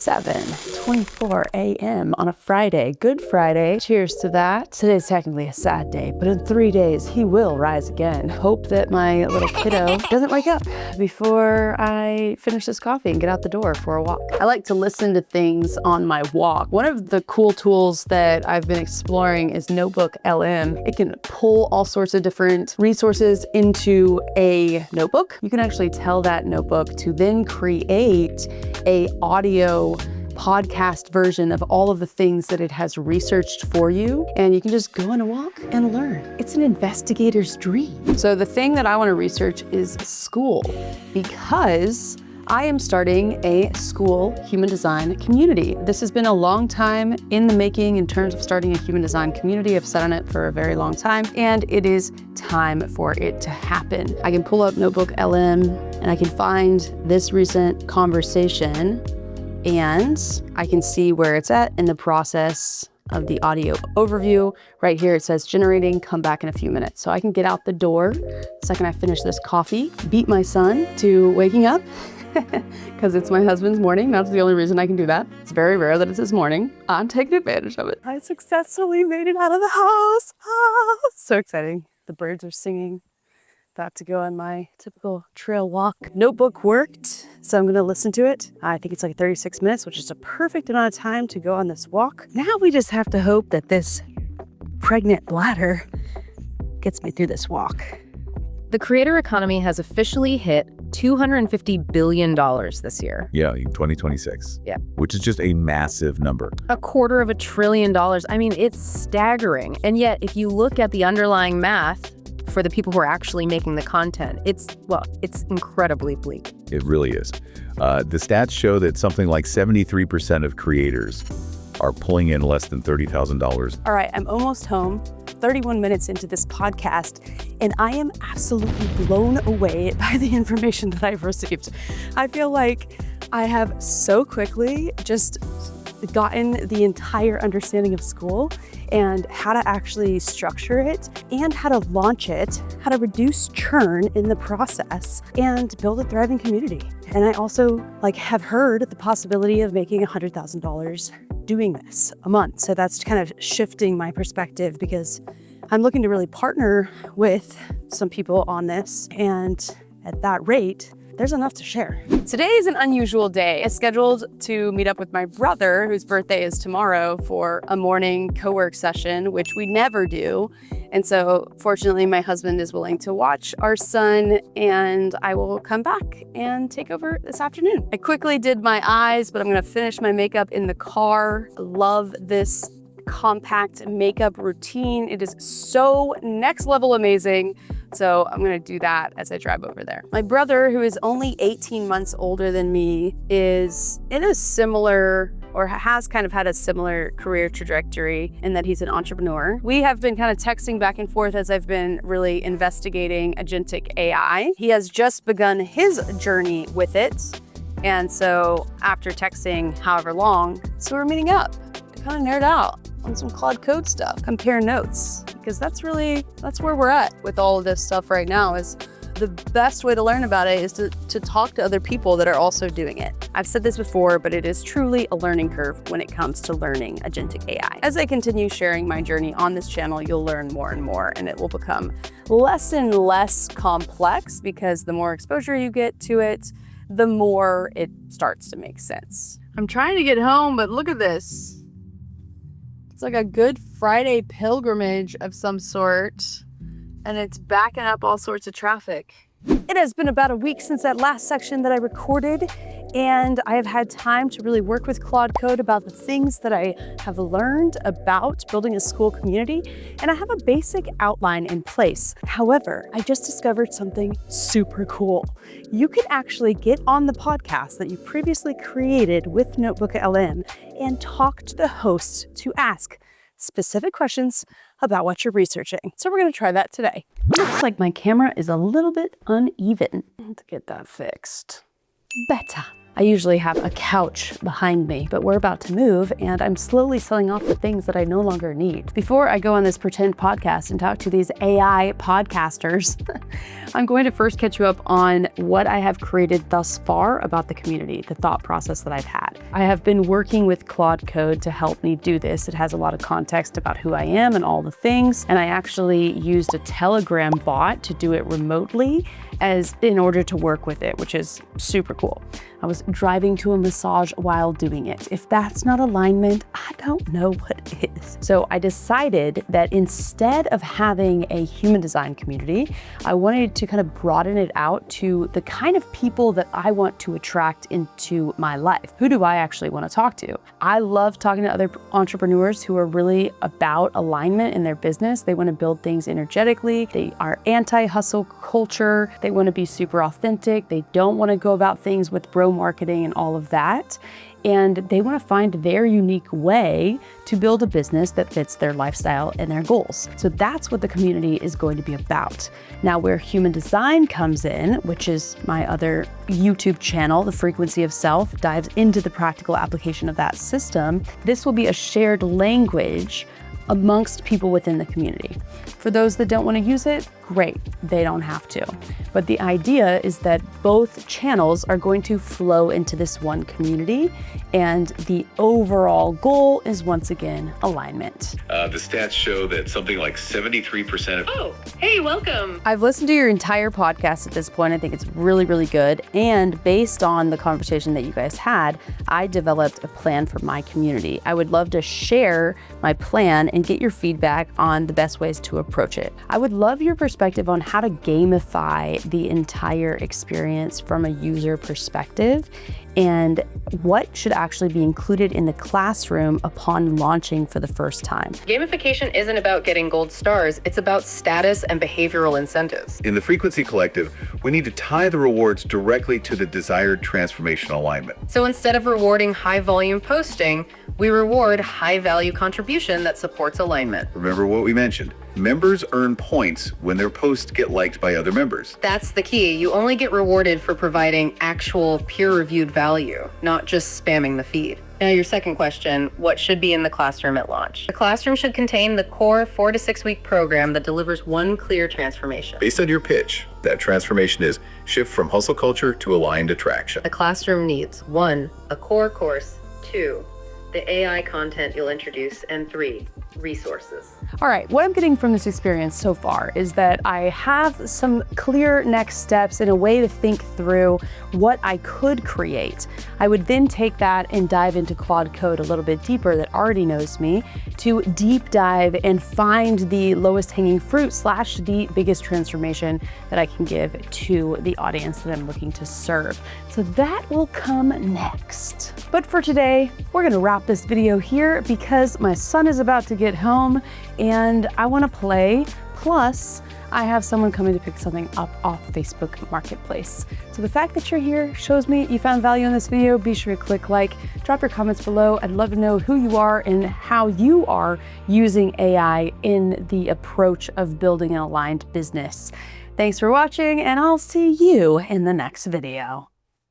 7:24 a.m. on a Friday. Good Friday. Cheers to that. Today's technically a sad day, but in 3 days, he will rise again. Hope that my little kiddo doesn't wake up before I finish this coffee and get out the door for a walk. I like to listen to things on my walk. One of the cool tools that I've been exploring is NotebookLM. It can pull all sorts of different resources into a notebook. You can actually tell that notebook to then create a audio podcast version of all of the things that it has researched for you, and you can just go on a walk and learn. It's an investigator's dream. So the thing that I want to research is Skool, because I am starting a Skool human design community. This has been a long time in the making in terms of starting a human design community. I've sat on it for a very long time, and it is time for it to happen. I can pull up NotebookLM and I can find this recent conversation, and I can see where it's at in the process of the audio overview. Right here it says generating, come back in a few minutes. So I can get out the door the second I finish this coffee, beat my son to waking up, because it's my husband's morning. That's the only reason I can do that. It's very rare that it's his morning. I'm taking advantage of it. I successfully made it out of the house. Ah, so exciting. The birds are singing. About to go on my typical trail walk. Notebook worked, so I'm gonna listen to it. I think it's like 36 minutes, which is a perfect amount of time to go on this walk. Now we just have to hope that this pregnant bladder gets me through this walk. The creator economy has officially hit $250 billion this year. Yeah, in 2026. Yeah. Which is just a massive number. $250 billion. I mean, it's staggering. And yet, if you look at the underlying math for the people who are actually making the content, it's incredibly bleak. It really is. The stats show that something like 73% of creators are pulling in less than $30,000. All right, I'm almost home, 31 minutes into this podcast, and I am absolutely blown away by the information that I've received. I feel like I have so quickly just gotten the entire understanding of Skool and how to actually structure it and how to launch it, how to reduce churn in the process and build a thriving community. And I also have heard the possibility of making $100,000 doing this a month. So that's kind of shifting my perspective, because I'm looking to really partner with some people on this. And at that rate, there's enough to share. Today is an unusual day. I'm scheduled to meet up with my brother, whose birthday is tomorrow, for a morning co-work session, which we never do. And so fortunately, my husband is willing to watch our son, and I will come back and take over this afternoon. I quickly did my eyes, but I'm gonna finish my makeup in the car. I love this compact makeup routine. It is so next level amazing. So I'm gonna do that as I drive over there. My brother, who is only 18 months older than me, is in a similar, or has kind of had a similar career trajectory in that he's an entrepreneur. We have been kind of texting back and forth as I've been really investigating agentic AI. He has just begun his journey with it. And so after texting however long, so we're meeting up to kind of nerd out on some Claude Code stuff, compare notes, because that's where we're at with all of this stuff right now. Is the best way to learn about it is to talk to other people that are also doing it. I've said this before, but it is truly a learning curve when it comes to learning agentic AI. As I continue sharing my journey on this channel, you'll learn more and more, and it will become less and less complex, because the more exposure you get to it, the more it starts to make sense. I'm trying to get home, but look at this. It's like a Good Friday pilgrimage of some sort, and it's backing up all sorts of traffic. It has been about a week since that last section that I recorded, and I have had time to really work with Claude Code about the things that I have learned about building a Skool community, and I have a basic outline in place. However, I just discovered something super cool. You can actually get on the podcast that you previously created with NotebookLM and talk to the host to ask specific questions about what you're researching. So we're gonna try that today. Looks like my camera is a little bit uneven. I have to get that fixed. Better. I usually have a couch behind me, but we're about to move and I'm slowly selling off the things that I no longer need. Before I go on this pretend podcast and talk to these AI podcasters, I'm going to first catch you up on what I have created thus far about the community, the thought process that I've had. I have been working with Claude Code to help me do this. It has a lot of context about who I am and all the things, and I actually used a Telegram bot to do it remotely in order to work with it, which is super cool. I was driving to a massage while doing it. If that's not alignment, I don't know what is. So I decided that instead of having a human design community, I wanted to kind of broaden it out to the kind of people that I want to attract into my life. Who do I actually want to talk to? I love talking to other entrepreneurs who are really about alignment in their business. They want to build things energetically. They are anti-hustle culture. They want to be super authentic. They don't want to go about things with bro marketing and all of that. And they want to find their unique way to build a business that fits their lifestyle and their goals. So that's what the community is going to be about. Now, where human design comes in, which is my other YouTube channel, The Frequency of Self, dives into the practical application of that system. This will be a shared language amongst people within the community. For those that don't want to use it, great, they don't have to. But the idea is that both channels are going to flow into this one community, and the overall goal is once again alignment. The stats show that something like 73% of... Oh, hey, welcome. I've listened to your entire podcast at this point. I think it's really, really good. And based on the conversation that you guys had, I developed a plan for my community. I would love to share my plan and get your feedback on the best ways to approach it. I would love your perspective on how to gamify the entire experience from a user perspective and what should actually be included in the classroom upon launching for the first time. Gamification isn't about getting gold stars, it's about status and behavioral incentives. In the Frequency Collective, we need to tie the rewards directly to the desired transformation alignment. So instead of rewarding high volume posting, we reward high value contribution that supports alignment. Remember what we mentioned. Members earn points when their posts get liked by other members. That's the key. You only get rewarded for providing actual peer-reviewed value, not just spamming the feed. Now, your second question, what should be in the classroom at launch? The classroom should contain the core 4 to 6 week program that delivers one clear transformation. Based on your pitch, that transformation is shift from hustle culture to aligned attraction. The classroom needs 1, a core course, 2, the AI content you'll introduce, and 3, resources. All right, what I'm getting from this experience so far is that I have some clear next steps and a way to think through what I could create. I would then take that and dive into Claude Code a little bit deeper that already knows me to deep dive and find the lowest hanging fruit / the biggest transformation that I can give to the audience that I'm looking to serve. So that will come next. But for today, we're gonna wrap this video here because my son is about to get home and I want to play. Plus, I have someone coming to pick something up off Facebook Marketplace. So the fact that you're here shows me you found value in this video. Be sure to click like, drop your comments below. I'd love to know who you are and how you are using AI in the approach of building an aligned business. Thanks for watching, and I'll see you in the next video.